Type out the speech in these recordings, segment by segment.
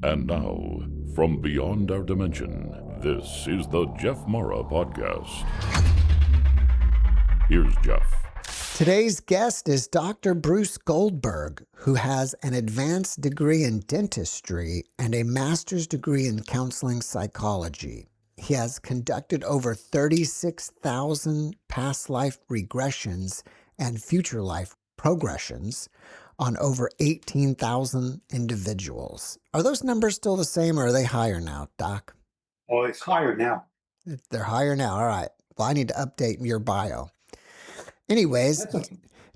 And now, from beyond our dimension, this is the JeffMara podcast. Here's Jeff. Today's guest is Dr. Bruce Goldberg, who has an advanced degree in dentistry and a master's degree in counseling psychology. He has conducted over 36,000 past life regressions and future life progressions on over 18,000 individuals. Are those numbers still the same, or are they higher now, Doc? Oh, it's higher now. They're higher now. All right. Well, I need to update your bio. Anyways,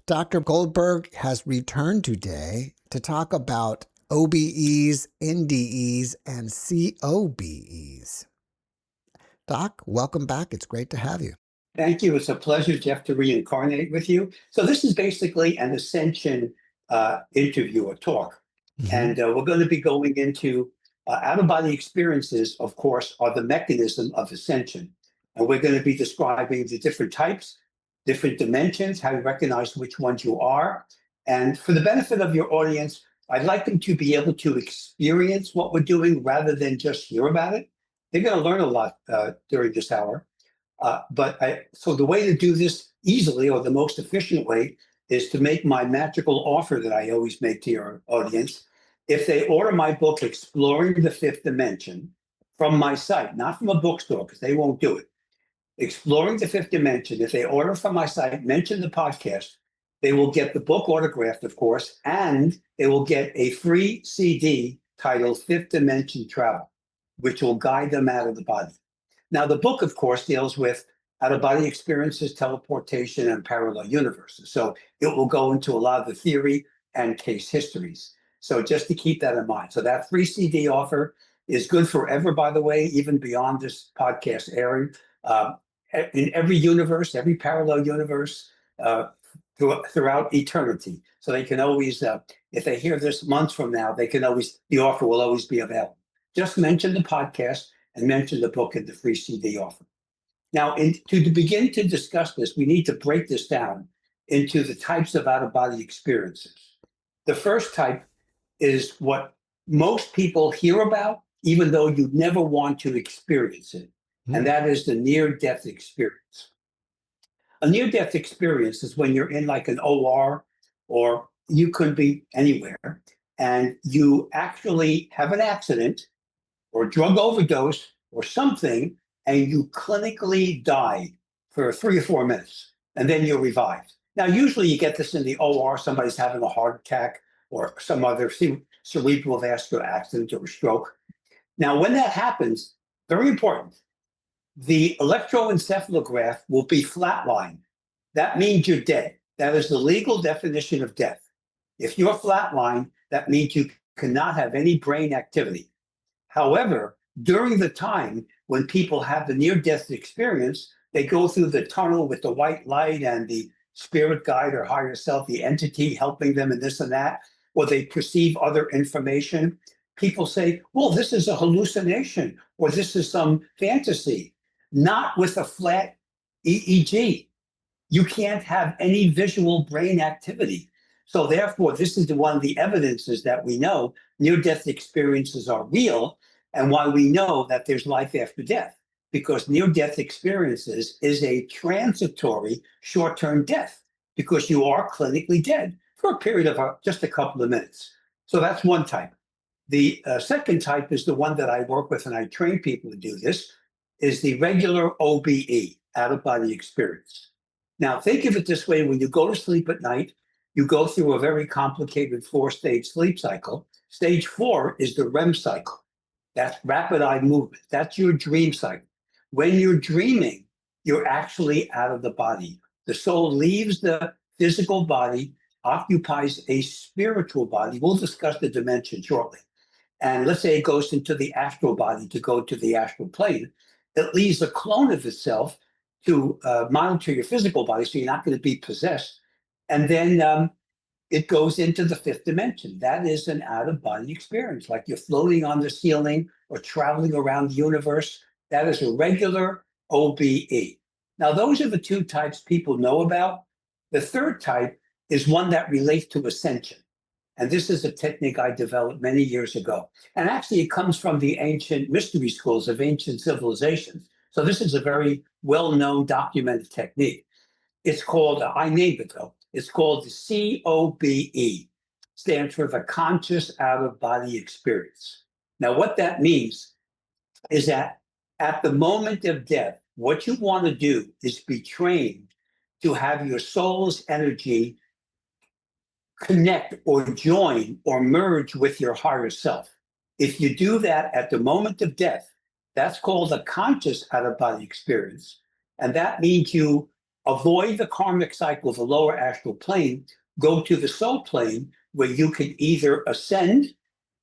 Dr. Goldberg has returned today to talk about OBEs, NDEs, and COBEs. Doc, welcome back. It's great to have you. Thank you. It's a pleasure, Jeff, to reincarnate with you. So this is basically an ascension interview or talk. And we're going to be going into out-of-body experiences, of course, are the mechanism of ascension. And we're going to be describing the different types, different dimensions, how you recognize which ones you are. And for the benefit of your audience, I'd like them to be able to experience what we're doing rather than just hear about it. They're going to learn a lot during this hour. So the way to do this easily, or the most efficient way, is to make my magical offer that I always make to your audience. If they order my book, Exploring the Fifth Dimension, from my site, not from a bookstore, because they won't do it. Exploring the Fifth Dimension, if they order from my site, mention the podcast, they will get the book autographed, of course, and they will get a free CD titled Fifth Dimension Travel, which will guide them out of the body. Now, the book, of course, deals with out-of-body experiences, teleportation, and parallel universes. So it will go into a lot of the theory and case histories. So just to keep that in mind. So that free CD offer is good forever, by the way, even beyond this podcast airing. In every universe, every parallel universe, throughout eternity. So they can always, if they hear this months from now, the offer will always be available. Just mention the podcast and mention the book in the free CD offer. Now, to begin to discuss this, we need to break this down into the types of out-of-body experiences. The first type is what most people hear about, even though you never want to experience it, and that is the near-death experience. A near-death experience is when you're in like an OR, or you could be anywhere, and you actually have an accident or drug overdose or something, and you clinically die for 3 or 4 minutes, and then you're revived. Now, usually you get this in the OR, somebody's having a heart attack or some other cerebral vascular accident or stroke. Now, when that happens, very important, the electroencephalograph will be flatlined. That means you're dead. That is the legal definition of death. If you're flatlined, that means you cannot have any brain activity. However, during the time when people have the near-death experience, they go through the tunnel with the white light and the spirit guide or higher self, the entity helping them and this and that, or they perceive other information. People say, well, this is a hallucination, or this is some fantasy. Not with a flat EEG. You can't have any visual brain activity. So therefore, this is one of the evidences that we know near-death experiences are real, and why we know that there's life after death, because near-death experiences is a transitory short-term death, because you are clinically dead for a period of just a couple of minutes. So that's one type. The second type is the one that I work with, and I train people to do this, is the regular OBE, out-of-body experience. Now, think of it this way. When you go to sleep at night, you go through a very complicated 4-stage sleep cycle. Stage 4 is the REM cycle. That's rapid eye movement. That's your dream cycle. When you're dreaming, you're actually out of the body. The soul leaves the physical body, occupies a spiritual body. We'll discuss the dimension shortly. And let's say it goes into the astral body to go to the astral plane. It leaves a clone of itself to monitor your physical body, so you're not going to be possessed. And then it goes into the fifth dimension. That is an out-of-body experience, like you're floating on the ceiling or traveling around the universe. That is a regular OBE. Now, those are the two types people know about. The third type is one that relates to ascension. And this is a technique I developed many years ago. And actually, it comes from the ancient mystery schools of ancient civilizations. So this is a very well-known documented technique. It's called, I named it though, it's called the COBE, stands for the conscious out-of-body experience. Now, what that means is that at the moment of death, what you want to do is be trained to have your soul's energy connect or join or merge with your higher self. If you do that at the moment of death, that's called a conscious out-of-body experience. And that means you avoid the karmic cycle of the lower astral plane, go to the soul plane where you can either ascend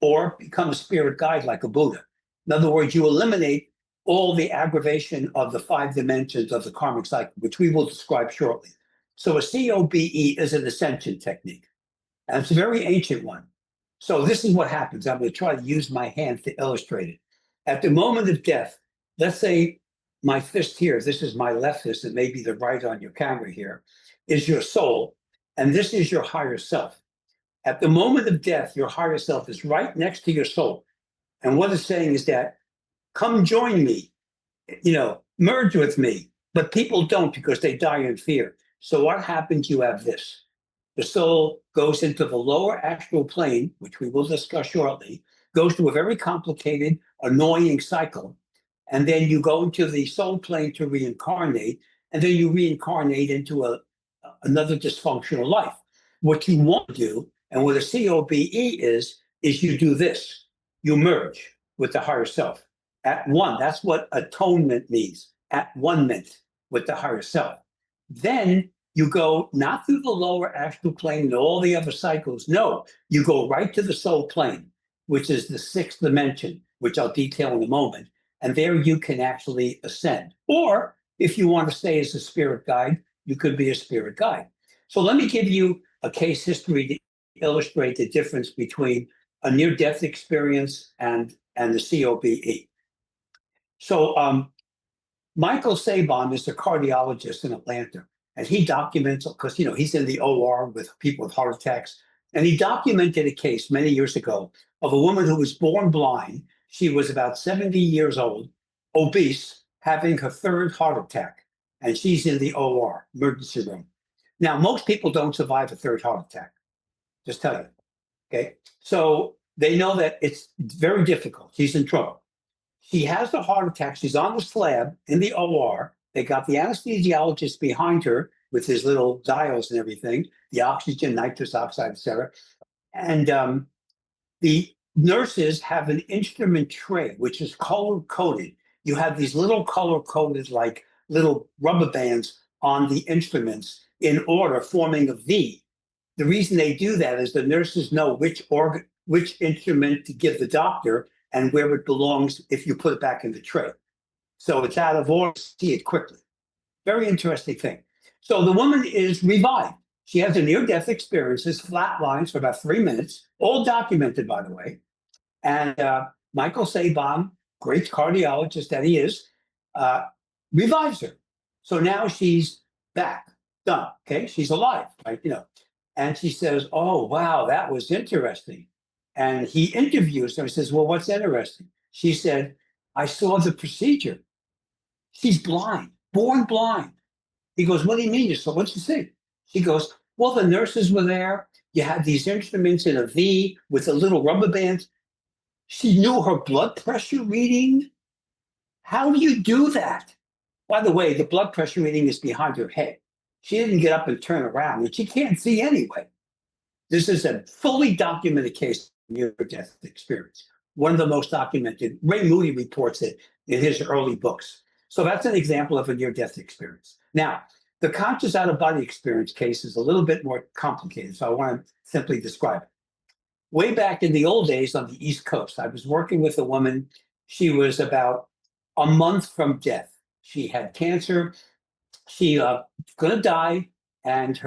or become a spirit guide like a Buddha. In other words, you eliminate all the aggravation of the 5 dimensions of the karmic cycle, which we will describe shortly. So a COBE is an ascension technique. And it's a very ancient one. So this is what happens. I'm going to try to use my hand to illustrate it. At the moment of death, let's say my fist here, this is my left fist, and maybe the right on your camera here, is your soul. And this is your higher self. At the moment of death, your higher self is right next to your soul. And what it's saying is that, come join me, merge with me. But people don't because they die in fear. So what happens? You have this. The soul goes into the lower astral plane, which we will discuss shortly, goes through a very complicated, annoying cycle. And then you go into the soul plane to reincarnate, and then you reincarnate into another dysfunctional life. What you want to do, and what a COBE is you do this. You merge with the higher self at one. That's what atonement means, at one-ment with the higher self. Then you go not through the lower astral plane and all the other cycles. No, you go right to the soul plane, which is the 6th dimension, which I'll detail in a moment. And there you can actually ascend. Or if you want to stay as a spirit guide, you could be a spirit guide. So let me give you a case history to illustrate the difference between a near-death experience and the COBE. So Michael Sabon is a cardiologist in Atlanta. And he documents, because he's in the OR with people with heart attacks. And he documented a case many years ago of a woman who was born blind. She was about 70 years old, obese, having her 3rd heart attack. And she's in the OR, emergency room. Now, most people don't survive a 3rd heart attack. Just tell you. Okay. So they know that it's very difficult. She's in trouble. She has the heart attack. She's on the slab in the OR. They got the anesthesiologist behind her with his little dials and everything, the oxygen, nitrous oxide, et cetera. And the nurses have an instrument tray, which is color-coded. You have these little color-coded, like little rubber bands on the instruments in order, forming a V. The reason they do that is the nurses know which instrument to give the doctor and where it belongs if you put it back in the tray. So it's out of order, see it quickly. Very interesting thing. So the woman is revived. She has a near-death experience, flat lines for about 3 minutes, all documented, by the way. And Michael Sabon, great cardiologist that he is, revives her. So now she's back, done, okay? She's alive, right? And she says, oh, wow, that was interesting. And he interviews her and says, well, what's interesting? She said, I saw the procedure. She's blind, born blind. He goes, what do you mean you saw? What'd you see? She goes, well, the nurses were there. You had these instruments in a V with the little rubber bands. She knew her blood pressure reading. How do you do that? By the way, the blood pressure reading is behind her head. She didn't get up and turn around, and she can't see anyway. This is a fully documented case of near-death experience. One of the most documented. Ray Moody reports it in his early books. So that's an example of a near-death experience. Now, the conscious out-of-body experience case is a little bit more complicated, so I want to simply describe it. Way back in the old days on the East Coast, I was working with a woman. She was about a month from death. She had cancer. She going to die, and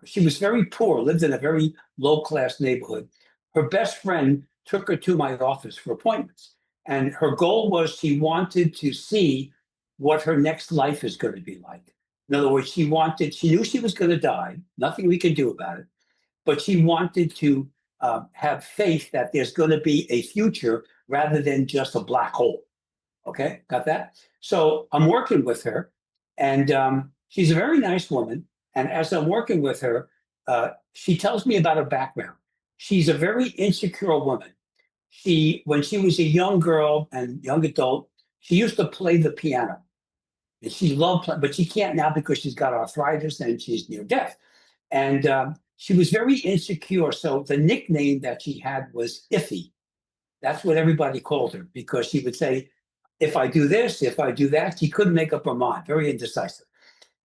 she was very poor, lived in a very low-class neighborhood. Her best friend took her to my office for appointments, and her goal was she wanted to see what her next life is going to be like. In other words, she knew she was going to die, nothing we could do about it, but she wanted to have faith that there's going to be a future rather than just a black hole. Okay, got that? So I'm working with her, and she's a very nice woman. And as I'm working with her, she tells me about her background. She's a very insecure woman. When she was a young girl and young adult, she used to play the piano. And she loved playing, but she can't now because she's got arthritis and she's near death. And she was very insecure. So the nickname that she had was Iffy. That's what everybody called her, because she would say, if I do this, if I do that, she couldn't make up her mind, very indecisive.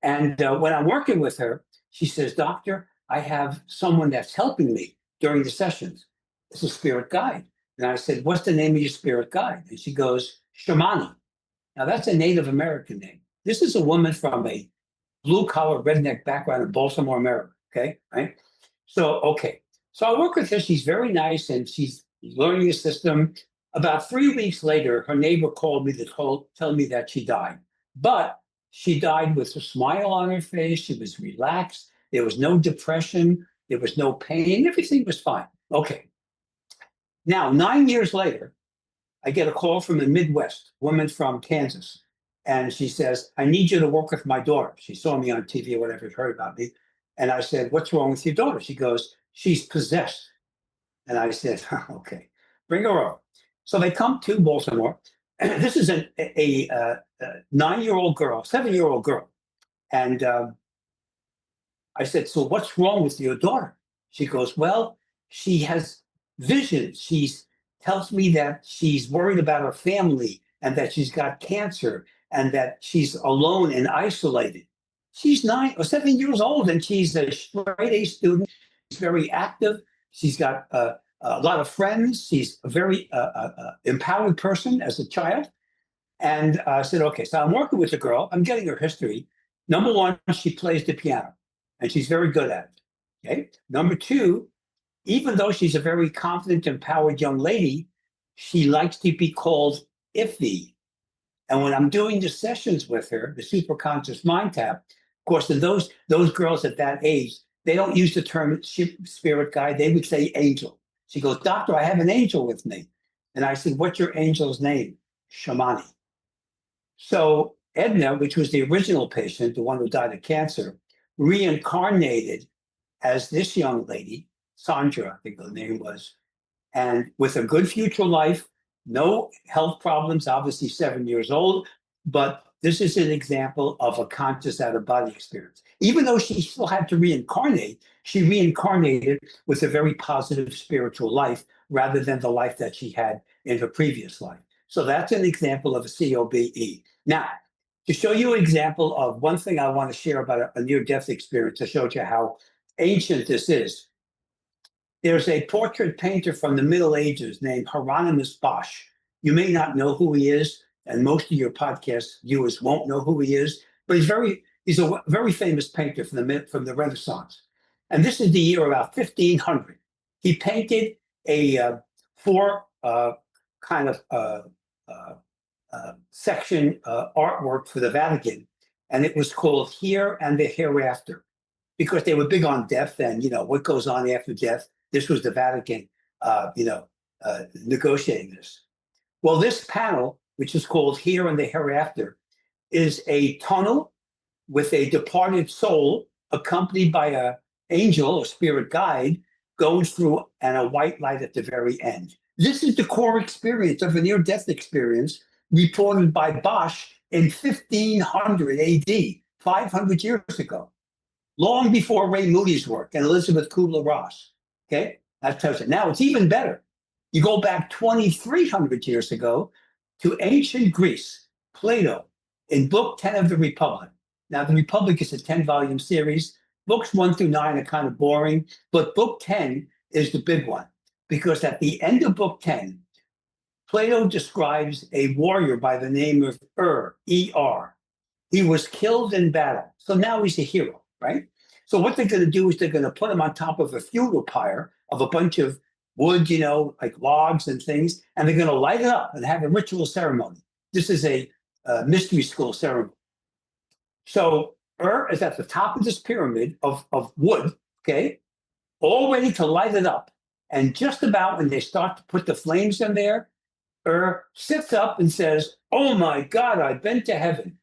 And when I'm working with her, she says, Doctor, I have someone that's helping me during the sessions. It's a spirit guide. And I said, what's the name of your spirit guide? And she goes, Shamani. Now, that's a Native American name. This is a woman from a blue-collar redneck background in Baltimore, Maryland, okay, right? So I work with her. She's very nice, and she's learning the system. About 3 weeks later, her neighbor called me to tell me that she died. But she died with a smile on her face. She was relaxed. There was no depression. There was no pain. Everything was fine. Okay. Now, 9 years later, I get a call from the Midwest, a woman from Kansas. And she says, I need you to work with my daughter. She saw me on TV or whatever, heard about me. And I said, what's wrong with your daughter? She goes, she's possessed. And I said, okay, bring her over. So they come to Baltimore. This is a 9-year-old girl, 7-year-old girl. And I said, so what's wrong with your daughter? She goes, well, she has visions. She tells me that she's worried about her family and that she's got cancer and that she's alone and isolated. She's 9 or 7 years old, and she's a straight A student. She's very active. She's got a lot of friends. She's a very empowered person as a child. And I said, okay, so I'm working with the girl. I'm getting her history. Number one, she plays the piano, and she's very good at it. Okay. Number two, even though she's a very confident, empowered young lady, she likes to be called iffy. And when I'm doing the sessions with her, the superconscious mind tap, of course, in those girls at that age, they don't use the term spirit guide. They would say angel. She goes, Doctor, I have an angel with me. And I said, what's your angel's name? Shamani. So Edna, which was the original patient, the one who died of cancer, reincarnated as this young lady, Sandra, I think the name was, and with a good future life, no health problems, obviously 7 years old, but this is an example of a conscious out-of-body experience. Even though she still had to reincarnate, she reincarnated with a very positive spiritual life rather than the life that she had in her previous life. So that's an example of a COBE. Now, to show you an example of one thing I want to share about a near-death experience, to show you how ancient this is. There's a portrait painter from the Middle Ages named Hieronymus Bosch. You may not know who he is, and most of your podcast viewers won't know who he is, but he's a very famous painter from the Renaissance. And this is the year about 1500. He painted a four kind of section artwork for the Vatican, and it was called Here and the Hereafter, because they were big on death and, what goes on after death. This was the Vatican, negotiating this. Well, this panel, which is called Here and the Hereafter, is a tunnel with a departed soul accompanied by an angel or spirit guide going through, and a white light at the very end. This is the core experience of a near-death experience reported by Bosch in 1500 AD, 500 years ago, long before Ray Moody's work and Elizabeth Kubler-Ross. Okay, that tells you. Now it's even better. You go back 2,300 years ago to ancient Greece, Plato, in Book 10 of the Republic. Now, the Republic is a 10-volume series. Books 1 through 9 are kind of boring, but Book 10 is the big one, because at the end of Book 10, Plato describes a warrior by the name of E-R. He was killed in battle, so now he's a hero, right? So what they're going to do is they're going to put him on top of a funeral pyre of a bunch of wood, like logs and things, and they're going to light it up and have a ritual ceremony. This is a mystery school ceremony. So is at the top of this pyramid of wood, okay, all ready to light it up. And just about when they start to put the flames in there, sits up and says, "Oh my God, I've been to heaven."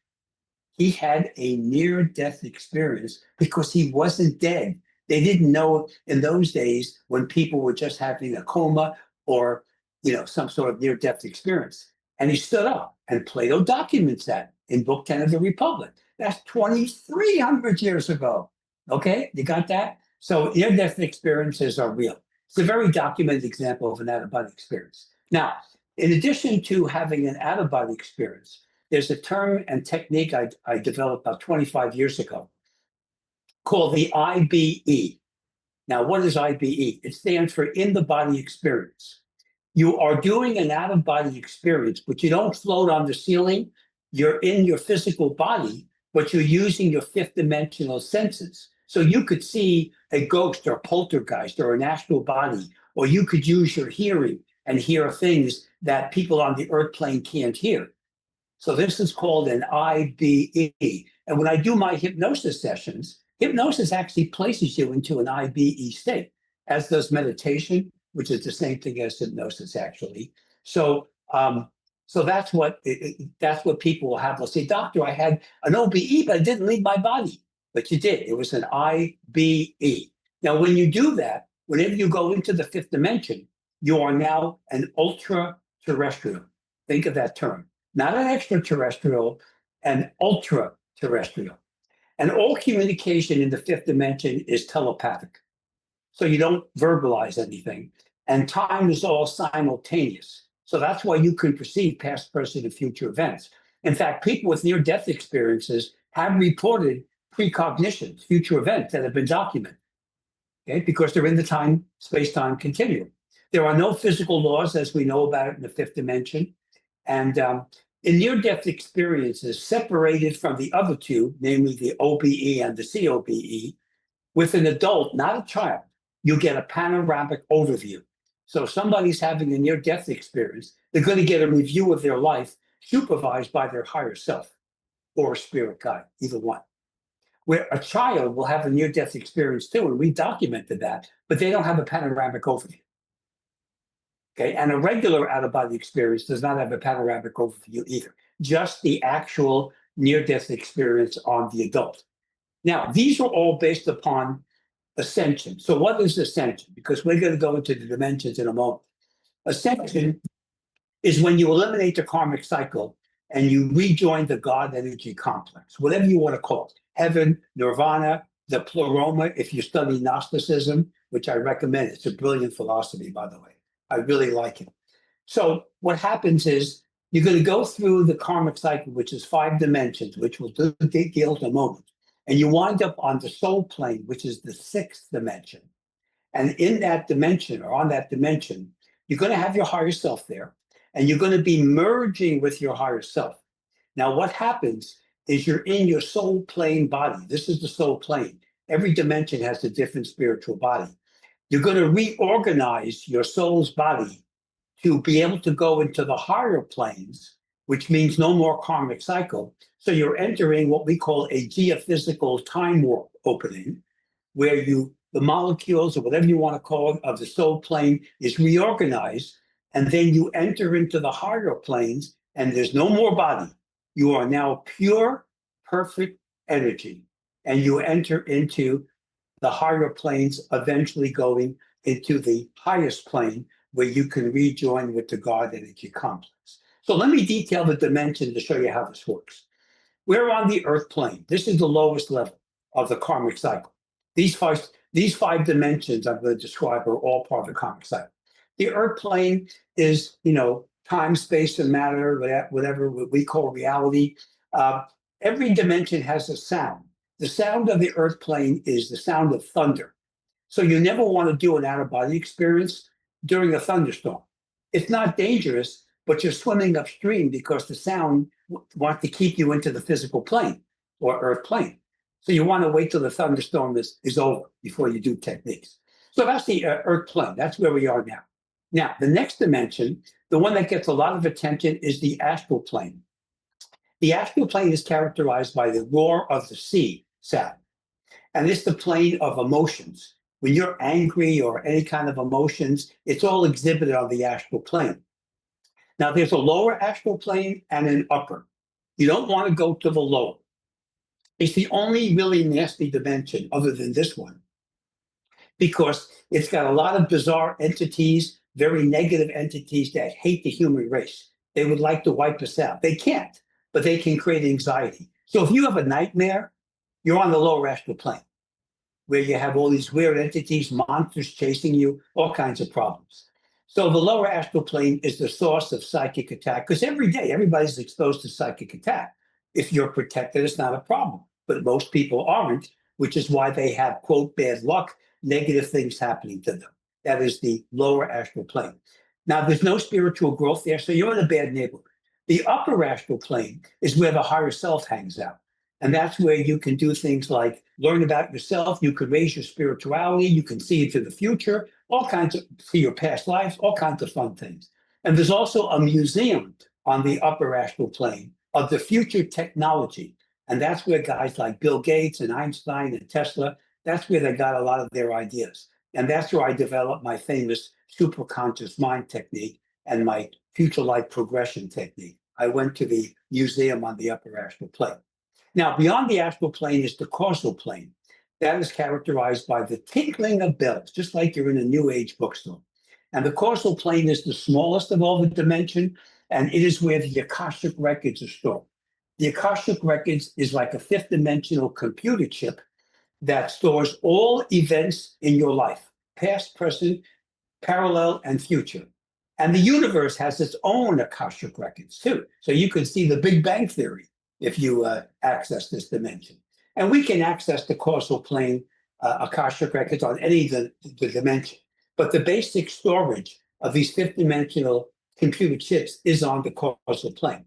He had a near-death experience because he wasn't dead. They didn't know in those days when people were just having a coma or, some sort of near-death experience. And he stood up, and Plato documents that in Book 10 of the Republic. That's 2,300 years ago. Okay, you got that? So near-death experiences are real. It's a very documented example of an out-of-body experience. Now, in addition to having an out-of-body experience, there's a term and technique I developed about 25 years ago called the IBE. Now, what is IBE? It stands for in the body experience. You are doing an out-of-body experience, but you don't float on the ceiling. You're in your physical body, but you're using your fifth dimensional senses. So you could see a ghost or a poltergeist or an astral body, or you could use your hearing and hear things that people on the earth plane can't hear. So this is called an IBE. And when I do my hypnosis sessions, hypnosis actually places you into an IBE state, as does meditation, which is the same thing as hypnosis, actually. So that's what people will have. They'll say, "Doctor, I had an OBE, but it didn't leave my body." But you did. It was an IBE. Now, when you do that, whenever you go into the fifth dimension, you are now an ultra-terrestrial. Think of that term. Not an extraterrestrial, an ultra-terrestrial. And all communication in the fifth dimension is telepathic. So you don't verbalize anything. And time is all simultaneous. So that's why you can perceive past, present, and future events. In fact, people with near-death experiences have reported precognitions, future events that have been documented, okay? Because they're in the time, space-time continuum. There are no physical laws as we know about it in the fifth dimension. And in near-death experiences, separated from the other two, namely the OBE and the COBE, with an adult, not a child, you get a panoramic overview. So if somebody's having a near-death experience, they're going to get a review of their life supervised by their higher self or a spirit guide, either one. Where a child will have a near-death experience too, and we documented that, but they don't have a panoramic overview. Okay, and a regular out-of-body experience does not have a panoramic overview either, just the actual near-death experience on the adult. Now, these are all based upon ascension. So what is ascension? Because we're going to go into the dimensions in a moment. Ascension is when you eliminate the karmic cycle and you rejoin the God energy complex, whatever you want to call it. Heaven, nirvana, the pleroma, if you study Gnosticism, which I recommend. It's a brilliant philosophy, by the way. I really like it. So what happens is you're going to go through the karmic cycle, which is 5 dimensions, which we'll deal in a moment. And you wind up on the soul plane, which is the 6th dimension. And in that dimension, or on that dimension, you're going to have your higher self there, and you're going to be merging with your higher self. Now, what happens is you're in your soul plane body. This is the soul plane. Every dimension has a different spiritual body. You're going to reorganize your soul's body to be able to go into the higher planes, which means no more karmic cycle. So you're entering what we call a geophysical time warp opening, where the molecules, or whatever you want to call it, of the soul plane is reorganized, and then you enter into the higher planes, and there's no more body. You are now pure, perfect energy, and you enter into the higher planes, eventually going into the highest plane, where you can rejoin with the God energy complex. So let me detail the dimension to show you how this works. We're on the earth plane. This is the lowest level of the karmic cycle. These five dimensions I'm going to describe are all part of the karmic cycle. The earth plane is, time, space, and matter, whatever we call reality. Every dimension has a sound. The sound of the earth plane is the sound of thunder. So you never want to do an out-of-body experience during a thunderstorm. It's not dangerous, but you're swimming upstream because the sound wants to keep you into the physical plane or earth plane. So you want to wait till the thunderstorm is over before you do techniques. So that's the earth plane. That's where we are now. Now, the next dimension, the one that gets a lot of attention, is the astral plane. The astral plane is characterized by the roar of the sea sound. And it's the plane of emotions. when you're angry or any kind of emotions, it's all exhibited on the astral plane. Now, there's a lower astral plane and an upper. You don't want to go to the lower. It's the only really nasty dimension other than this one, because it's got a lot of bizarre entities, very negative entities that hate the human race. They would like to wipe us out. They can't, but they can create anxiety. So if you have a nightmare, you're on the lower astral plane, where you have all these weird entities, monsters chasing you, all kinds of problems. So the lower astral plane is the source of psychic attack, because every day everybody's exposed to psychic attack. If you're protected, it's not a problem, but most people aren't, which is why they have, quote, bad luck, negative things happening to them. That is the lower astral plane. Now, there's no spiritual growth there, so you're in a bad neighborhood. The upper astral plane is where the higher self hangs out. And that's where you can do things like learn about yourself. You can raise your spirituality. You can see into the future, all kinds of, see your past lives, all kinds of fun things. And there's also a museum on the upper astral plane of the future technology. And that's where guys like Bill Gates and Einstein and Tesla, that's where they got a lot of their ideas. And that's where I developed my famous superconscious mind technique and my future life progression technique. I went to the museum on the upper astral plane. Now, beyond the astral plane is the causal plane. That is characterized by the tinkling of bells, just like you're in a New Age bookstore. And the causal plane is the smallest of all the dimension, and it is where the Akashic records are stored. The Akashic records is like a fifth dimensional computer chip that stores all events in your life, past, present, parallel, and future. And the universe has its own Akashic records too. So you can see the Big Bang Theory if you access this dimension. And we can access the causal plane Akashic records on any of the dimension. But the basic storage of these fifth dimensional computer chips is on the causal plane.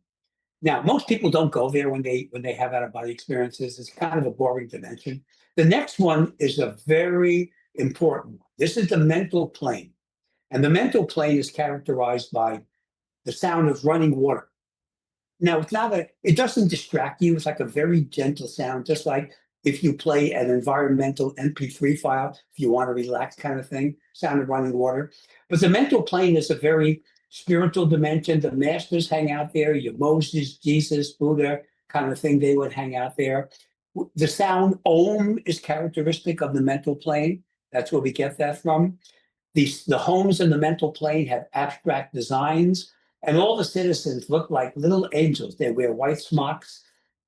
Now, most people don't go there when they have out-of-body experiences. It's kind of a boring dimension. The next one is a very important one. This is the mental plane. And the mental plane is characterized by the sound of running water. Now, it doesn't distract you. It's like a very gentle sound, just like if you play an environmental MP3 file, if you want to relax kind of thing, sound of running water. But the mental plane is a very spiritual dimension. The masters hang out there, your Moses, Jesus, Buddha kind of thing, they would hang out there. The sound Om is characteristic of the mental plane. That's where we get that from. The homes in the mental plane have abstract designs, and all the citizens look like little angels. They wear white smocks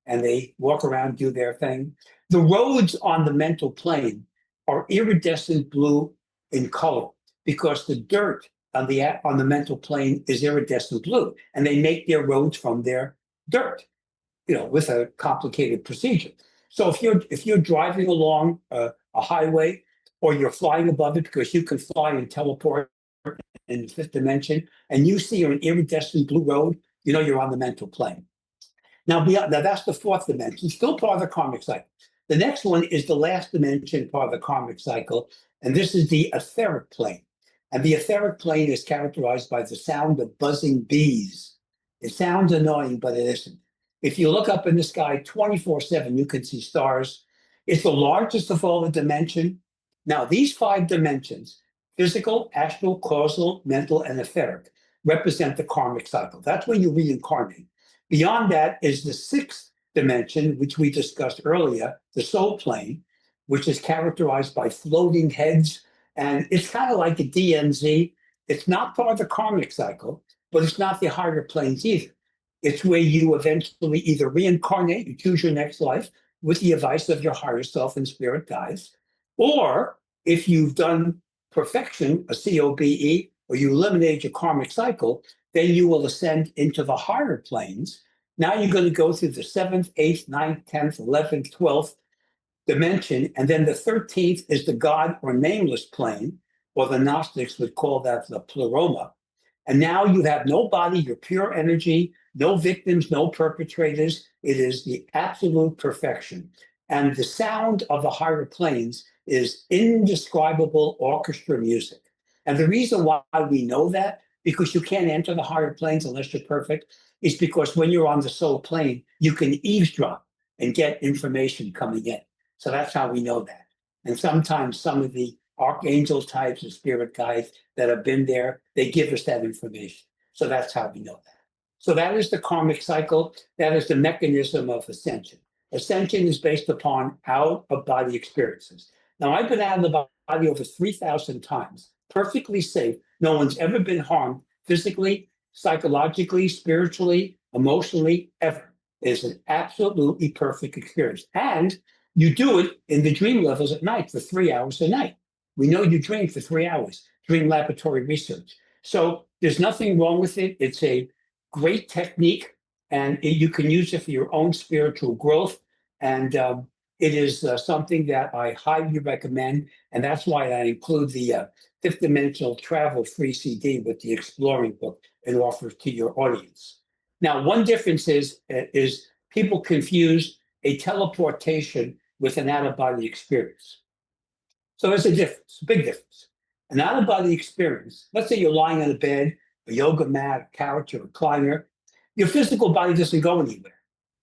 and they walk around, do their thing. The roads on the mental plane are iridescent blue in color because the dirt on the mental plane is iridescent blue, and they make their roads from their dirt, with a complicated procedure. So if you're driving along a highway, or you're flying above it because you can fly and teleport in the fifth dimension, and you see an iridescent blue road, you're on the mental plane. Now that's the fourth dimension, still part of the karmic cycle. The next one is the last dimension, part of the karmic cycle, and this is the etheric plane. And the etheric plane is characterized by the sound of buzzing bees. It sounds annoying, but it isn't. If you look up in the sky 24/7, you can see stars. It's the largest of all the dimension. Now, these 5 dimensions, physical, astral, causal, mental, and etheric, represent the karmic cycle. That's when you reincarnate. Beyond that is the 6th dimension, which we discussed earlier, the soul plane, which is characterized by floating heads. And it's kind of like a DMZ. It's not part of the karmic cycle, but it's not the higher planes either. It's where you eventually either reincarnate, you choose your next life with the advice of your higher self and spirit guides, or if you've done perfection, a COBE, or you eliminate your karmic cycle, then you will ascend into the higher planes. Now you're going to go through the 7th, 8th, 9th, 10th, 11th, 12th dimension, and then the 13th is the God or nameless plane, or the Gnostics would call that the pleroma. And now you have no body, you're pure energy, no victims, no perpetrators. It is the absolute perfection. And the sound of the higher planes is indescribable orchestra music. And the reason why we know that, because you can't enter the higher planes unless you're perfect, is because when you're on the soul plane, you can eavesdrop and get information coming in. So that's how we know that. And sometimes some of the archangel types of spirit guides that have been there. They give us that information. So that's how we know that. So that is the karmic cycle. That is the mechanism of ascension. Ascension is based upon out-of-body experiences. Now, I've been out of the body over 3,000 times, perfectly safe. No one's ever been harmed physically, psychologically, spiritually, emotionally, ever. It's an absolutely perfect experience. And you do it in the dream levels at night for 3 hours a night. We know you dream for 3 hours, dream laboratory research. So there's nothing wrong with it. It's a great technique, and you can use it for your own spiritual growth. And it is something that I highly recommend. And that's why I include the Fifth Dimensional Travel free CD with the Exploring book and offer to your audience. Now, one difference is people confuse a teleportation with an out-of-body experience. So there's a difference, a big difference. An out-of-body experience, let's say you're lying on a bed, a yoga mat, a couch, or a recliner, your physical body doesn't go anywhere.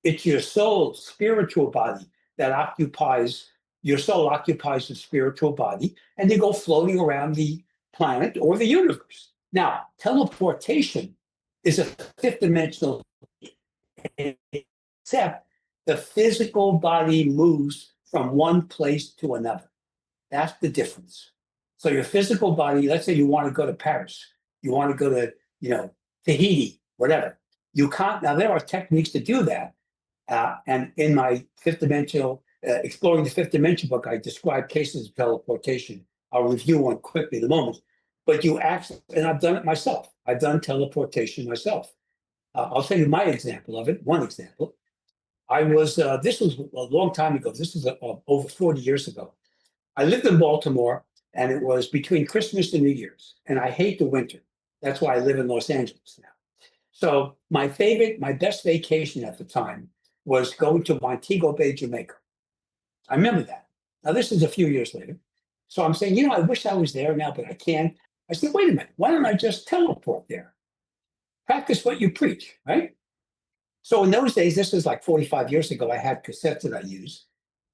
It's your soul, spiritual body that occupies, your soul occupies the spiritual body, and they go floating around the planet or the universe. Now, teleportation is a fifth dimensional, except the physical body moves from one place to another. That's the difference. So your physical body, let's say you want to go to Paris, you want to go to, Tahiti, whatever. You can't. Now there are techniques to do that. And in my fifth dimensional, Exploring the Fifth Dimension book, I describe cases of teleportation. I'll review one quickly in a moment. But you actually, and I've done it myself. I've done teleportation myself. I'll tell you my example of it. One example. This was a long time ago. This was over 40 years ago. I lived in Baltimore, and it was between Christmas and New Year's. And I hate the winter. That's why I live in Los Angeles now. So my best vacation at the time was going to Montego Bay, Jamaica. I remember that. Now, this is a few years later. So I'm saying, I wish I was there now, but I can't. I said, wait a minute, why don't I just teleport there? Practice what you preach, right? So in those days, this was like 45 years ago, I had cassettes that I used.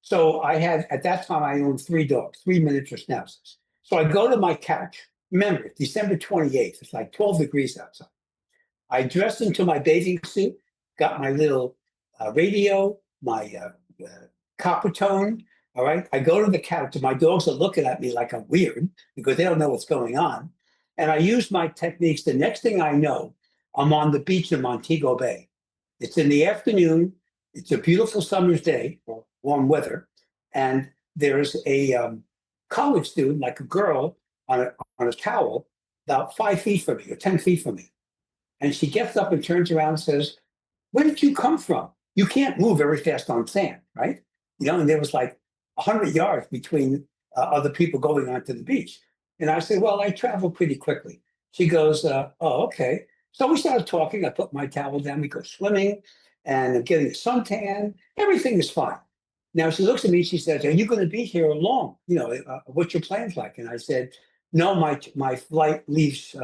So at that time, I owned 3 dogs, 3 miniature schnauzers. So I go to my couch. Remember, December 28th, it's like 12 degrees outside. I dressed into my bathing suit, got my little radio, my copper tone, all right? I go to the couch, and my dogs are looking at me like I'm weird because they don't know what's going on. And I use my techniques. The next thing I know, I'm on the beach in Montego Bay. It's in the afternoon. It's a beautiful summer's day, or warm weather. And there's a college student, like a girl, on a towel about 5 feet from me or 10 feet from me. And she gets up and turns around and says, where did you come from? You can't move very fast on sand, right? And there was like 100 yards between other people going onto the beach. And I said, well, I travel pretty quickly. She goes, oh, okay. So we started talking. I put my towel down. We go swimming and I'm getting a suntan. Everything is fine. Now she looks at me. She says, are you going to be here long? What's your plans like? And I said, no, my flight leaves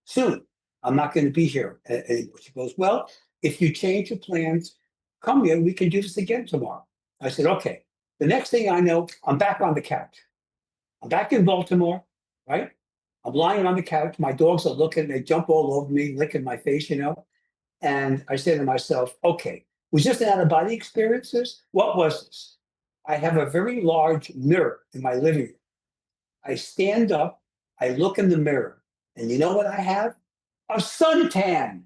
soon. I'm not going to be here anymore. She goes, well, if you change your plans, come here. We can do this again tomorrow. I said, okay. The next thing I know, I'm back on the couch. I'm back in Baltimore, right? I'm lying on the couch. My dogs are looking. They jump all over me, licking my face, And I said to myself, okay, was this an out-of-body experiences? What was this? I have a very large mirror in my living room. I stand up. I look in the mirror. And you know what I have? A suntan.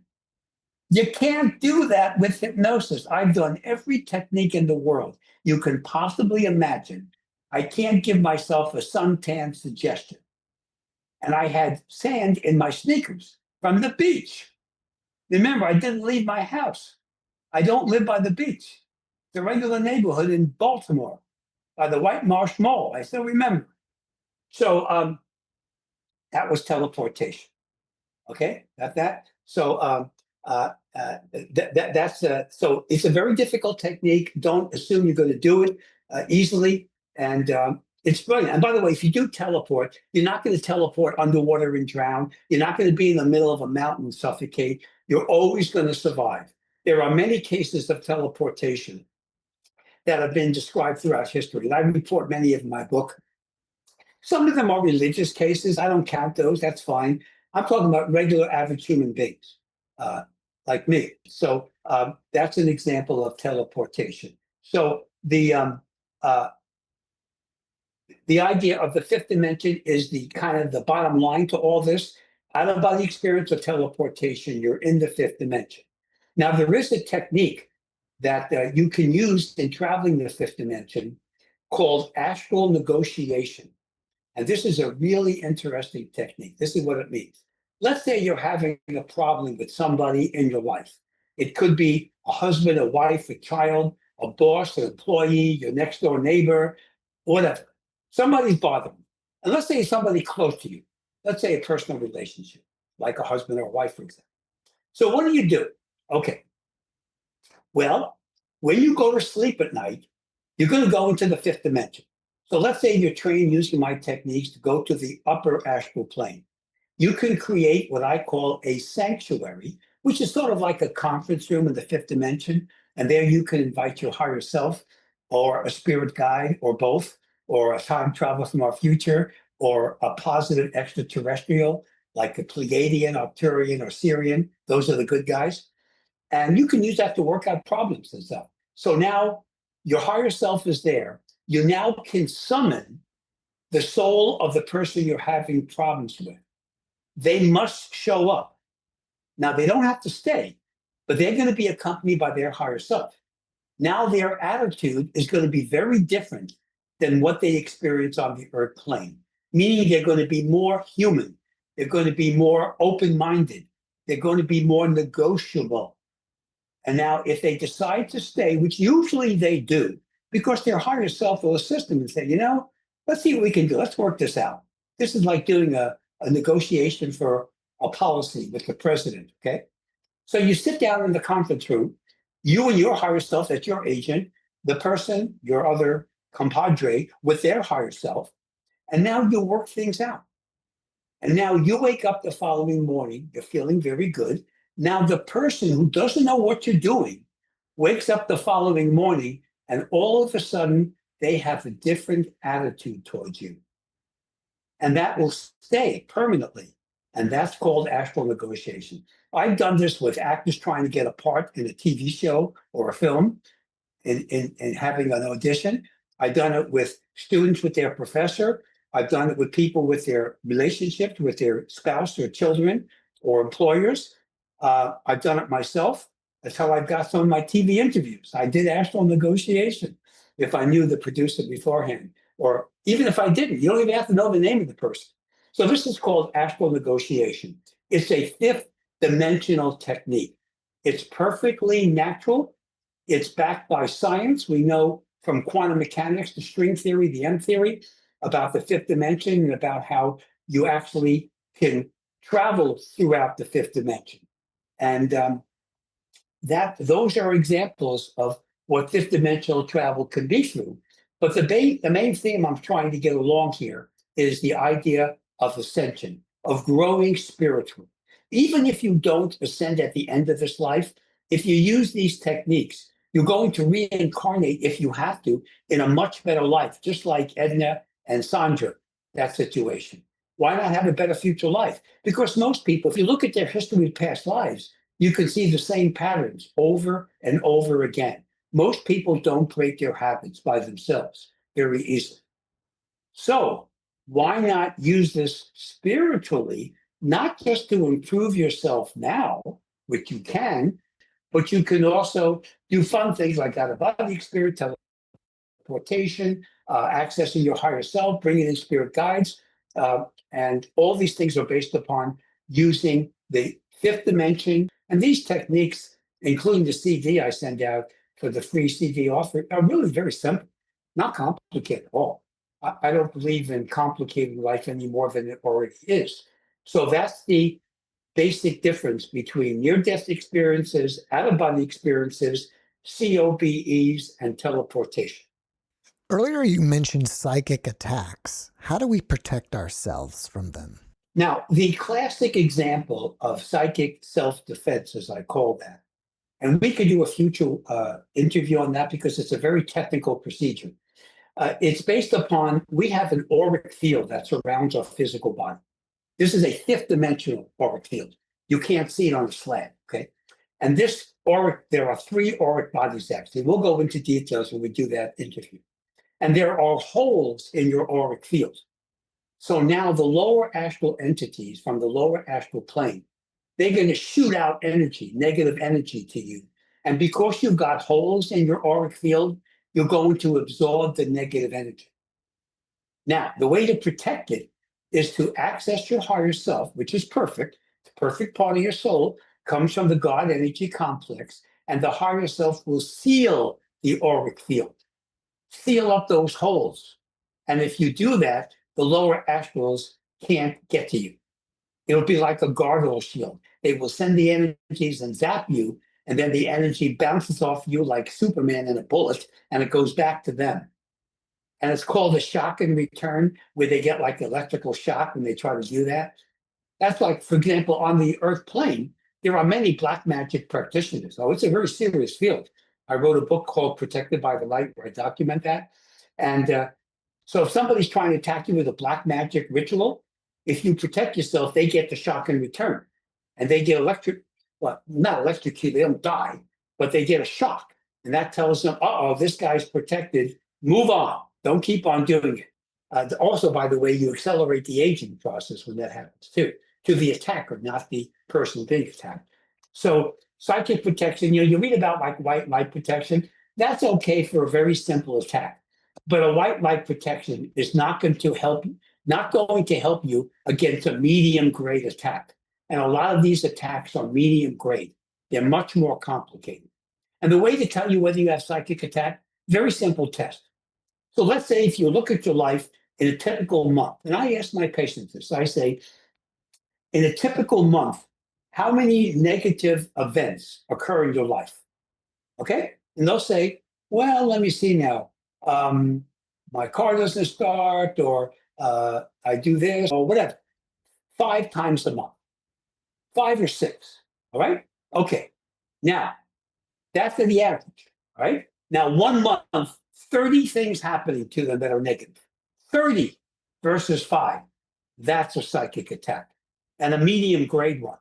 You can't do that with hypnosis. I've done every technique in the world you can possibly imagine. I can't give myself a suntan suggestion. And I had sand in my sneakers from the beach. Remember, I didn't leave my house. I don't live by the beach. It's a regular neighborhood in Baltimore by the White Marsh Mall. I still remember. So that was teleportation. Okay, got that? So so it's a very difficult technique. Don't assume you're going to do it easily, and it's brilliant. And by the way, if you do teleport, you're not going to teleport underwater and drown. You're not going to be in the middle of a mountain and suffocate. You're always going to survive. There are many cases of teleportation that have been described throughout history, and I report many of them in my book. Some of them are religious cases. I don't count those. That's fine. I'm talking about regular average human beings, like me. So that's an example of teleportation. So the idea of the fifth dimension is the kind of the bottom line to all this. Out of body experience or teleportation, you're in the fifth dimension. Now, there is a technique that you can use in traveling the fifth dimension called astral negotiation. And this is a really interesting technique. This is what it means. Let's say you're having a problem with somebody in your life. It could be a husband, a wife, a child, a boss, an employee, your next door neighbor, whatever. Somebody's bothering you. And let's say somebody close to you. Let's say a personal relationship, like a husband or a wife, for example. So what do? Okay. Well, when you go to sleep at night, you're going to go into the fifth dimension. So let's say you're trained using my techniques to go to the upper astral plane. You can create what I call a sanctuary, which is sort of like a conference room in the fifth dimension. And there you can invite your higher self or a spirit guide or both, or a time traveler from our future, or a positive extraterrestrial like a Pleiadian, Arcturian, or Syrian. Those are the good guys. And you can use that to work out problems and stuff. So now your higher self is there. You now can summon the soul of the person you're having problems with. They must show up. Now, they don't have to stay, but they're going to be accompanied by their higher self. Now their attitude is going to be very different than what they experience on the earth plane, meaning they're going to be more human. They're going to be more open-minded. They're going to be more negotiable. And now if they decide to stay, which usually they do, because their higher self will assist them and say, let's see what we can do. Let's work this out. This is like doing a negotiation for a policy with the president, okay? So you sit down in the conference room, you and your higher self, that's your agent, the person, your other compadre with their higher self, and now you work things out. And now you wake up the following morning, you're feeling very good. Now the person who doesn't know what you're doing wakes up the following morning, and all of a sudden they have a different attitude towards you. And that will stay permanently. And that's called astral negotiation. I've done this with actors trying to get a part in a TV show or a film in having an audition. I've done it with students with their professor. I've done it with people with their relationships with their spouse or children or employers. I've done it myself. That's how I got some of my TV interviews. I did astral negotiation if I knew the producer beforehand, or even if I didn't. You don't even have to know the name of the person. So this is called astral negotiation. It's a fifth dimensional technique. It's perfectly natural. It's backed by science. We know from quantum mechanics, the string theory, the M theory, about the fifth dimension and about how you actually can travel throughout the fifth dimension. And those are examples of what fifth dimensional travel can be through. But the main theme I'm trying to get along here is the idea of ascension, of growing spiritually. Even if you don't ascend at the end of this life, if you use these techniques, you're going to reincarnate, if you have to, in a much better life, just like Edna and Sandra, that situation. Why not have a better future life? Because most people, if you look at their history of past lives, you can see the same patterns over and over again. Most people don't break their habits by themselves very easily. So why not use this spiritually, not just to improve yourself now, which you can, but you can also do fun things like out-of-body experience, teleportation, accessing your higher self, bringing in spirit guides. And all these things are based upon using the fifth dimension. And these techniques, including the CD I send out for the free CD offer, are really very simple, not complicated at all. I don't believe in complicating life any more than it already is. So that's the basic difference between near-death experiences, out-of-body experiences, COBEs, and teleportation. Earlier, you mentioned psychic attacks. How do we protect ourselves from them? Now, the classic example of psychic self-defense, as I call that, and we could do a future interview on that because it's a very technical procedure. It's based upon, we have an auric field that surrounds our physical body. This is a fifth dimensional auric field. You can't see it on the slab, okay? And this auric, there are 3 auric bodies actually. We'll go into details when we do that interview. And there are holes in your auric field. So now the lower astral entities from the lower astral plane, they're going to shoot out energy, negative energy to you. And because you've got holes in your auric field, you're going to absorb the negative energy. Now, the way to protect it is to access your higher self, which is perfect. The perfect part of your soul comes from the God energy complex, and the higher self will seal the auric field, seal up those holes. And if you do that, the lower astrals can't get to you. It'll be like a gargoyle shield. They will send the energies and zap you, and then the energy bounces off you like Superman in a bullet, and it goes back to them. And it's called a shock and return, where they get like electrical shock when they try to do that. That's like, for example, on the earth plane, there are many black magic practitioners. Oh, it's a very serious field. I wrote a book called Protected by the Light, where I document that. And so if somebody's trying to attack you with a black magic ritual, if you protect yourself, they get the shock and return. And they get not electrocuted, they don't die, but they get a shock. And that tells them, uh-oh, this guy's protected, move on. Don't keep on doing it. Also, by the way, you accelerate the aging process when that happens too, to the attacker, not the person being attacked. So psychic protection, you read about like white light protection. That's okay for a very simple attack. But a white light protection is not going to help you against a medium grade attack. And a lot of these attacks are medium grade. They're much more complicated. And the way to tell you whether you have psychic attack, very simple test. So let's say if you look at your life in a typical month, and I ask my patients this, I say, in a typical month, how many negative events occur in your life? Okay? And they'll say, well, let me see now. My car doesn't start, or I do this, or whatever. 5 times a month. 5 or 6. All right? Okay. Now, that's the average. All right? Now, 1 month, 30 things happening to them that are negative. 30 versus 5. That's a psychic attack. And a medium grade one.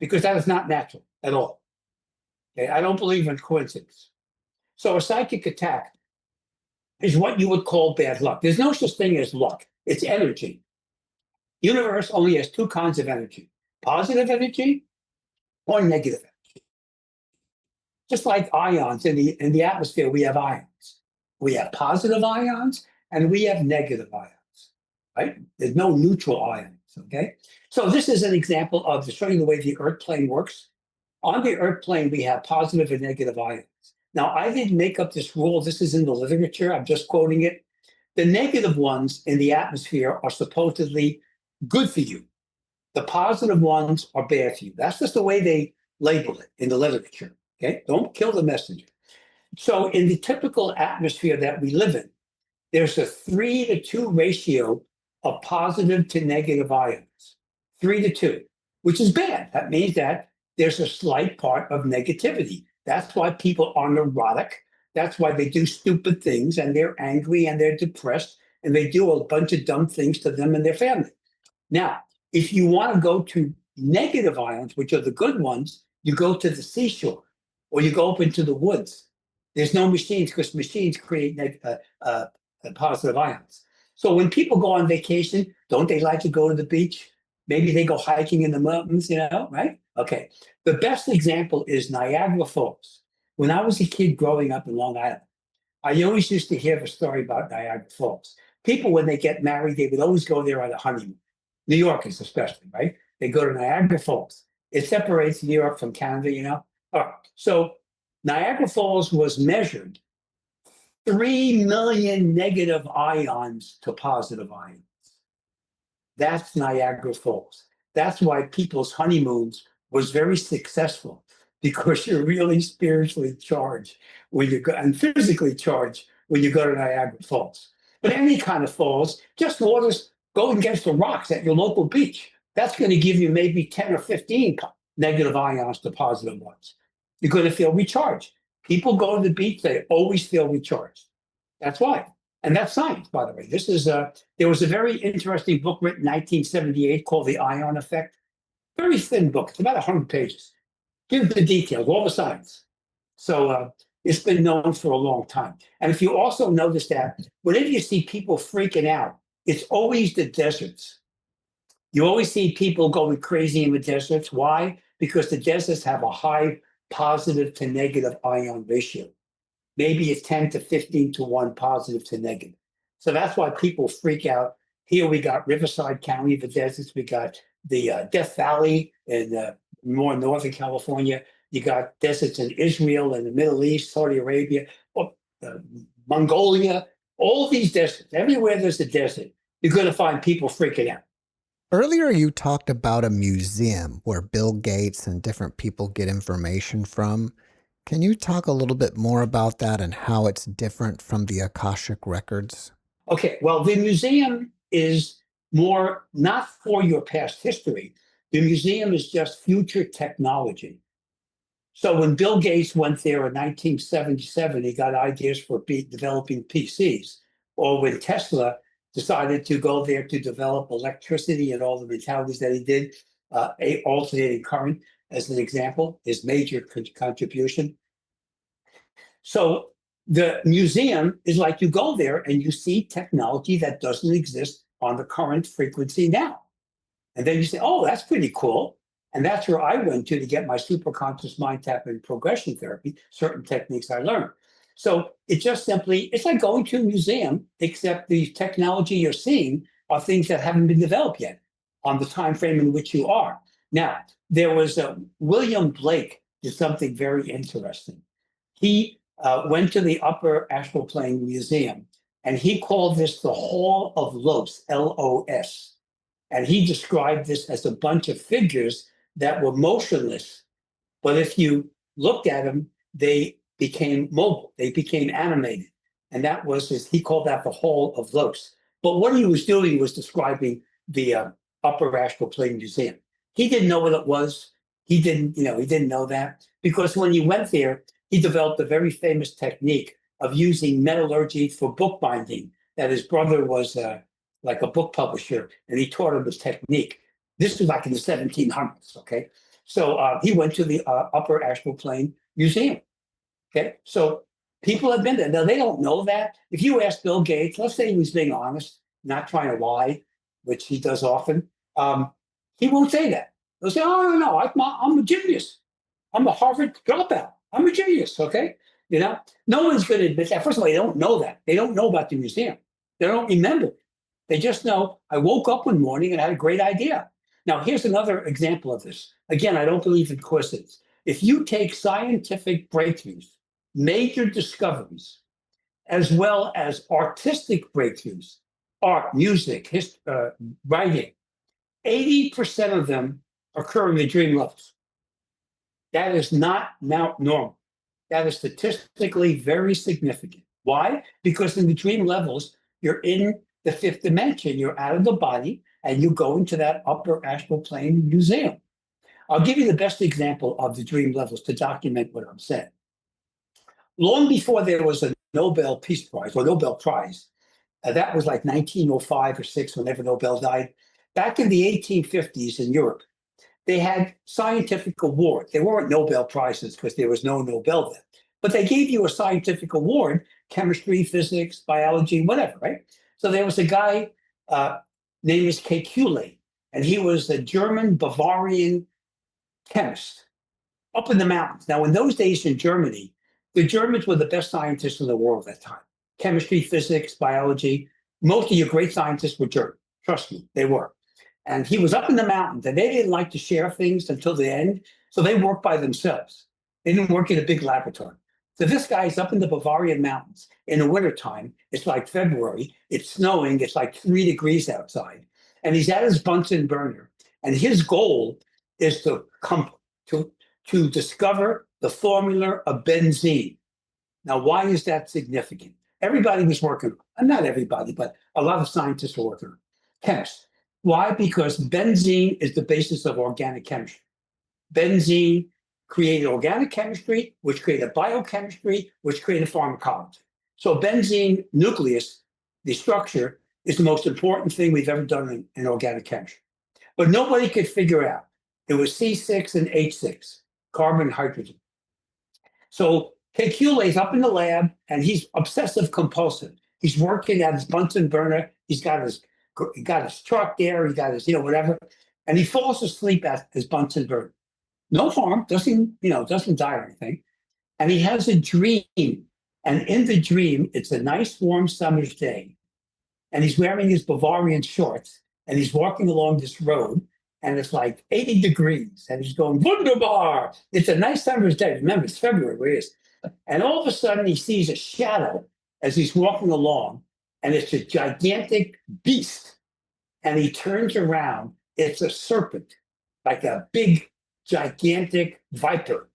Because that is not natural at all. Okay? I don't believe in coincidence. So a psychic attack is what you would call bad luck. There's no such thing as luck. It's energy. Universe only has 2 kinds of energy. Positive energy or negative energy. Just like ions in the atmosphere, we have ions. We have positive ions and we have negative ions, right? There's no neutral ions, okay? So this is an example of showing the way the earth plane works. On the earth plane, we have positive and negative ions. Now, I didn't make up this rule. This is in the literature. I'm just quoting it. The negative ones in the atmosphere are supposedly good for you. The positive ones are bad for you. That's just the way they label it in the literature, okay? Don't kill the messenger. So in the typical atmosphere that we live in, there's a 3-to-2 ratio of positive to negative ions. 3-to-2, which is bad. That means that there's a slight part of negativity. That's why people are neurotic. That's why they do stupid things, and they're angry and they're depressed, and they do a bunch of dumb things to them and their family. Now, if you want to go to negative ions, which are the good ones, you go to the seashore or you go up into the woods. There's no machines because machines create positive ions. So when people go on vacation, don't they like to go to the beach? Maybe they go hiking in the mountains, right? Okay. The best example is Niagara Falls. When I was a kid growing up in Long Island, I always used to hear the story about Niagara Falls. People, when they get married, they would always go there on a honeymoon. New Yorkers especially, right? They go to Niagara Falls. It separates New York from Canada, All right. So Niagara Falls was measured 3 million negative ions to positive ions. That's Niagara Falls. That's why people's honeymoons was very successful, because you're really spiritually charged when you go, and physically charged when you go to Niagara Falls. But any kind of falls, just go against the rocks at your local beach. That's going to give you maybe 10 or 15 negative ions to positive ones. You're going to feel recharged. People go to the beach, they always feel recharged. That's why. And that's science, by the way. This is there was a very interesting book written in 1978 called The Ion Effect. Very thin book. It's about 100 pages. Gives the details, all the science. So it's been known for a long time. And if you also notice that whenever you see people freaking out, it's always the deserts. You always see people going crazy in the deserts. Why? Because the deserts have a high positive to negative ion ratio. Maybe it's 10 to 15 to 1 positive to negative. So that's why people freak out. Here we got Riverside County, the deserts. We got the Death Valley in more northern California. You got deserts in Israel and the Middle East, Saudi Arabia, Mongolia, all these deserts. Everywhere there's a desert, you're going to find people freaking out. Earlier, you talked about a museum where Bill Gates and different people get information from. Can you talk a little bit more about that and how it's different from the Akashic records? Okay, well, the museum is more not for your past history. The museum is just future technology. So when Bill Gates went there in 1977, he got ideas for developing PCs. Or when Tesla decided to go there to develop electricity and all the mentalities that he did, alternating current, as an example, his major contribution. So the museum is like you go there and you see technology that doesn't exist on the current frequency now. And then you say, oh, that's pretty cool. And that's where I went to get my superconscious mind tap and progression therapy, certain techniques I learned. So it's just simply, it's like going to a museum, except the technology you're seeing are things that haven't been developed yet on the time frame in which you are. Now, there was William Blake did something very interesting. He went to the Upper Astral Plane Museum, and he called this the Hall of Los, L-O-S. And he described this as a bunch of figures that were motionless. But if you looked at them, they became mobile, they became animated. And that was he called that the Hall of Los. But what he was doing was describing the Upper Astral Plane Museum. He didn't know what it was. He didn't know that, because when he went there, he developed a very famous technique of using metallurgy for bookbinding. That his brother was like a book publisher, and he taught him this technique. This was like in the 1700s, okay? So he went to the Upper Astral Plane Museum, okay? So people have been there. Now, they don't know that. If you ask Bill Gates, let's say he was being honest, not trying to lie, which he does often, he won't say that. They'll say, oh, no, I'm a genius. I'm a Harvard dropout. I'm a genius, okay? You know, no one's going to admit that. First of all, they don't know that. They don't know about the museum. They don't remember. They just know, I woke up one morning and had a great idea. Now, here's another example of this. Again, I don't believe in coincidence. If you take scientific breakthroughs, major discoveries, as well as artistic breakthroughs, art, music, writing, 80% of them occur in the dream levels. That is not now normal. That is statistically very significant. Why? Because in the dream levels, you're in the fifth dimension. You're out of the body, and you go into that Upper Astral Plane Museum. I'll give you the best example of the dream levels to document what I'm saying. Long before there was a Nobel Peace Prize or Nobel Prize, that was like 1905 or 6, whenever Nobel died. Back in the 1850s in Europe, they had scientific awards. They weren't Nobel Prizes because there was no Nobel then. But they gave you a scientific award, chemistry, physics, biology, whatever, right? So there was a guy named Kekule, and he was a German Bavarian chemist up in the mountains. Now, in those days in Germany, the Germans were the best scientists in the world at that time. Chemistry, physics, biology. Most of your great scientists were German. Trust me, they were. And he was up in the mountains, and they didn't like to share things until the end, so they worked by themselves. They didn't work in a big laboratory. So this guy's up in the Bavarian mountains. In the wintertime, it's like February, it's snowing, it's like 3 degrees outside. And he's at his Bunsen burner. And his goal is to discover the formula of benzene. Now, why is that significant? Everybody was working, not everybody, but a lot of scientists were working, chemists. Why? Because benzene is the basis of organic chemistry. Benzene created organic chemistry, which created biochemistry, which created pharmacology. So benzene nucleus the structure, is the most important thing we've ever done in organic chemistry. But nobody could figure out. It was C6 and H6, carbon and hydrogen. So Kekulé is up in the lab, and he's obsessive compulsive. He's working at his Bunsen burner. He got his truck there. He got his whatever, and he falls asleep at his Bunsen burner. No harm, doesn't die or anything. And he has a dream, and in the dream, it's a nice warm summer's day, and he's wearing his Bavarian shorts, and he's walking along this road, and it's like 80 degrees, and he's going, Wunderbar! It's a nice summer's day. Remember, it's February where he is. And all of a sudden, he sees a shadow as he's walking along, and it's a gigantic beast. And he turns around. It's a serpent, like a big, gigantic viper.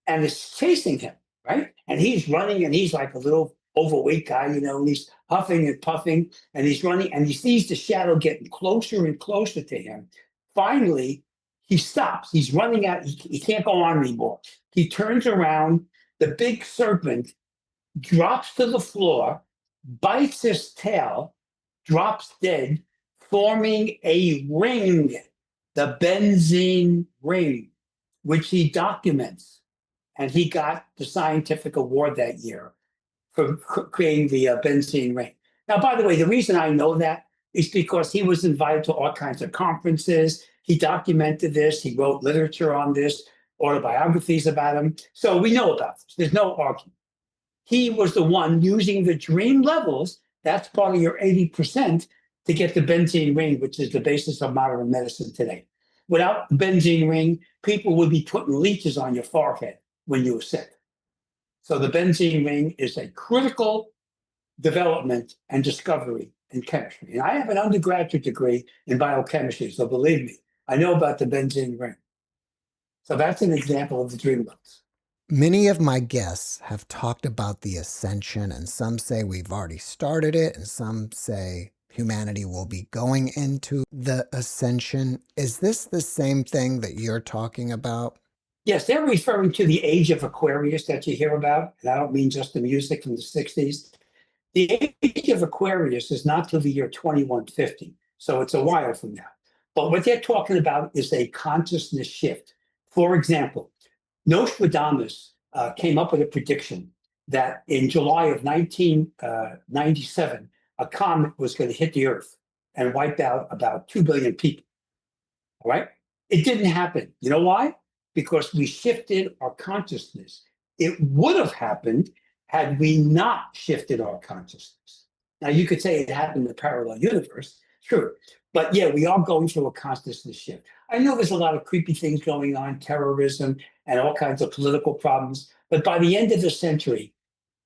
And it's chasing him, right? And he's running, and he's like a little overweight guy, and he's huffing and puffing, and he's running, and he sees the shadow getting closer and closer to him. Finally, he stops. He's running out. He can't go on anymore. He turns around. The big serpent drops to the floor, bites his tail, drops dead, forming a ring, the benzene ring, which he documents. And he got the scientific award that year for creating the benzene ring. Now, by the way, the reason I know that is because he was invited to all kinds of conferences. He documented this. He wrote literature on this, autobiographies about him. So we know about this. There's no argument. He was the one using the dream levels, that's part of your 80%, to get the benzene ring, which is the basis of modern medicine today. Without the benzene ring, people would be putting leeches on your forehead when you were sick. So the benzene ring is a critical development and discovery in chemistry. And I have an undergraduate degree in biochemistry, so believe me, I know about the benzene ring. So that's an example of the dream levels. Many of my guests have talked about the ascension, and some say we've already started it, and some say humanity will be going into the ascension. Is this the same thing that you're talking about? Yes, they're referring to the age of Aquarius that you hear about, and I don't mean just the music from the 60s. The age of Aquarius is not till the year 2150, so it's a while from now. But what they're talking about is a consciousness shift. For example, Nostradamus came up with a prediction that in July of 1997, a comet was going to hit the Earth and wipe out about 2 billion people. All right? It didn't happen. You know why? Because we shifted our consciousness. It would have happened had we not shifted our consciousness. Now, you could say it happened in the parallel universe. True. But yeah, we are going through a consciousness shift. I know there's a lot of creepy things going on, terrorism and all kinds of political problems. But by the end of the century,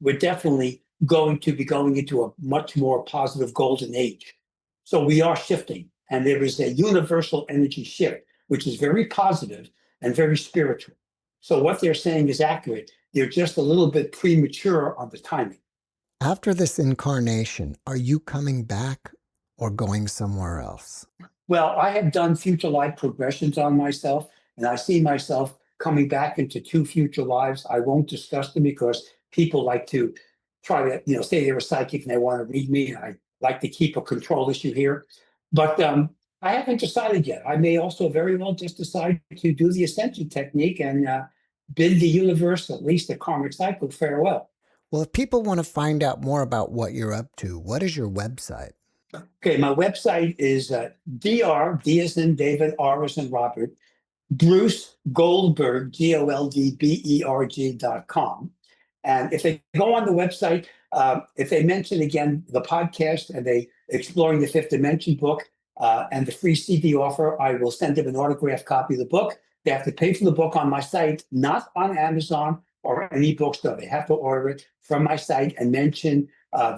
we're definitely going to be going into a much more positive golden age. So we are shifting. And there is a universal energy shift, which is very positive and very spiritual. So what they're saying is accurate. They're just a little bit premature on the timing. After this incarnation, are you coming back or going somewhere else? Well, I have done future life progressions on myself, and I see myself coming back into 2 future lives. I won't discuss them because people like to try to, say they're a psychic and they want to read me. I like to keep a control issue here. But I haven't decided yet. I may also very well just decide to do the ascension technique and bid the universe, at least the karmic cycle, farewell. Well, if people want to find out more about what you're up to, what is your website? Okay, my website is Dr. D as in David, R as in Robert, Bruce Goldberg, GOLDBERG.com. And if they go on the website, if they mention again the podcast and they Exploring the Fifth Dimension book and the free CD offer, I will send them an autographed copy of the book. They have to pay for the book on my site, not on Amazon or any bookstore. They have to order it from my site and mention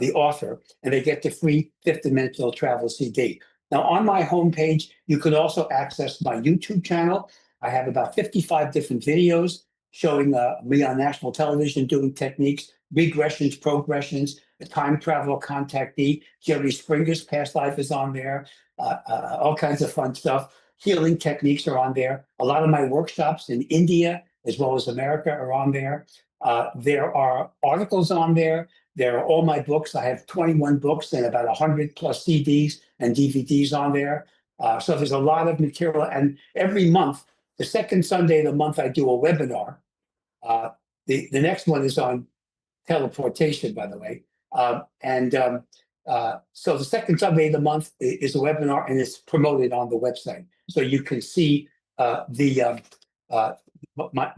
the author, and they get the free Fifth Dimensional Travel CD. Now, on my homepage, you can also access my YouTube channel. I have about 55 different videos showing me on national television doing techniques, regressions, progressions, the time travel contactee. Jerry Springer's past life is on there. All kinds of fun stuff. Healing techniques are on there. A lot of my workshops in India as well as America are on there. There are articles on there. There are all my books. I have 21 books and about 100 plus CDs and DVDs on there. So there's a lot of material. And every month, the second Sunday of the month, I do a webinar. The next one is on teleportation, by the way. So the second Sunday of the month is a webinar, and it's promoted on the website. So you can see my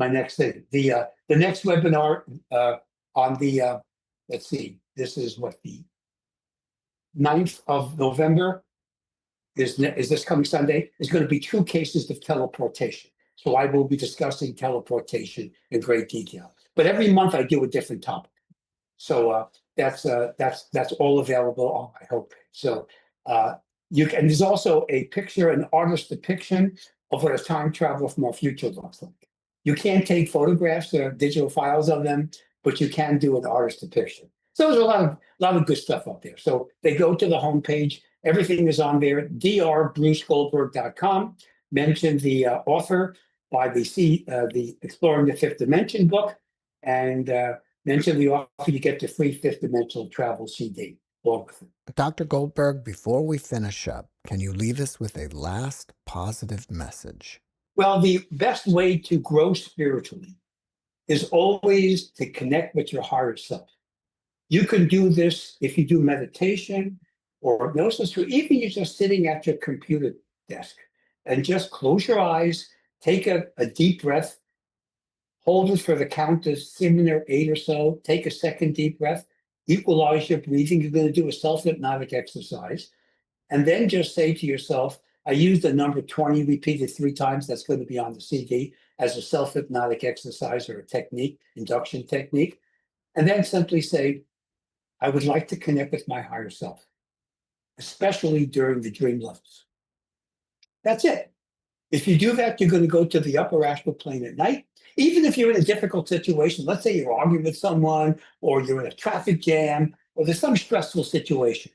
next thing. The next webinar on the, let's see, this is what, the 9th of November is this coming Sunday, is going to be true cases of teleportation. So I will be discussing teleportation in great detail. But every month I do a different topic. So that's all available on my homepage. So you can. There's also a picture, an artist depiction of what a time travel from our future looks like. You can't take photographs or digital files of them, but you can do an artist depiction. So there's a lot of good stuff up there. So they go to the homepage. Everything is on there. drbrucegoldberg.com. Mention the author by the Exploring the Fifth Dimension book, and mention the offer. You get the free fifth dimensional travel CD along with it. Dr. Goldberg, before we finish up, can you leave us with a last positive message? Well, the best way to grow spiritually is always to connect with your higher self. You can do this if you do meditation or hypnosis, or even you're just sitting at your computer desk and just close your eyes, take a deep breath, hold it for the count of 7 or 8 or so, take a second deep breath, equalize your breathing. You're going to do a self-hypnotic exercise, and then just say to yourself, I use the number 20 repeated 3 times. That's going to be on the CD as a self-hypnotic exercise or a technique, induction technique. And then simply say, I would like to connect with my higher self, especially during the dream levels. That's it. If you do that, you're going to go to the upper astral plane at night. Even if you're in a difficult situation, let's say you're arguing with someone, or you're in a traffic jam, or there's some stressful situation.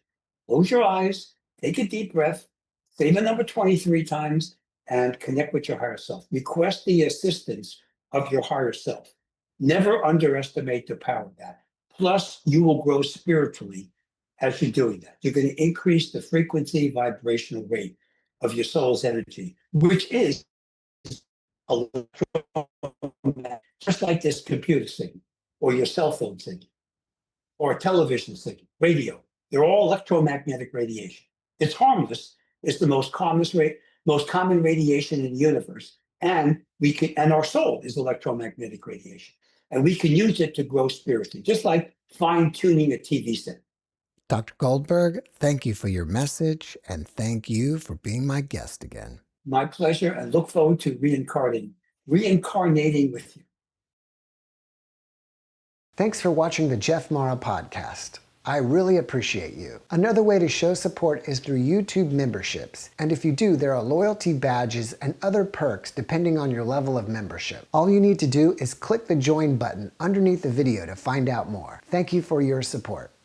Close your eyes, take a deep breath, say the number 23 times, and connect with your higher self. Request the assistance of your higher self. Never underestimate the power of that. Plus, you will grow spiritually as you're doing that. You're going to increase the frequency, vibrational rate of your soul's energy, which is just like this computer signal, or your cell phone signal, or a television signal, radio. They're all electromagnetic radiation. It's harmless. It's the most common radiation in the universe, and our soul is electromagnetic radiation, and we can use it to grow spiritually, just like fine-tuning a TV set. Dr. Goldberg, thank you for your message, and thank you for being my guest again. My pleasure, and look forward to reincarnating with you. Thanks for watching the JeffMara podcast. I really appreciate you. Another way to show support is through YouTube memberships. And if you do, there are loyalty badges and other perks depending on your level of membership. All you need to do is click the join button underneath the video to find out more. Thank you for your support.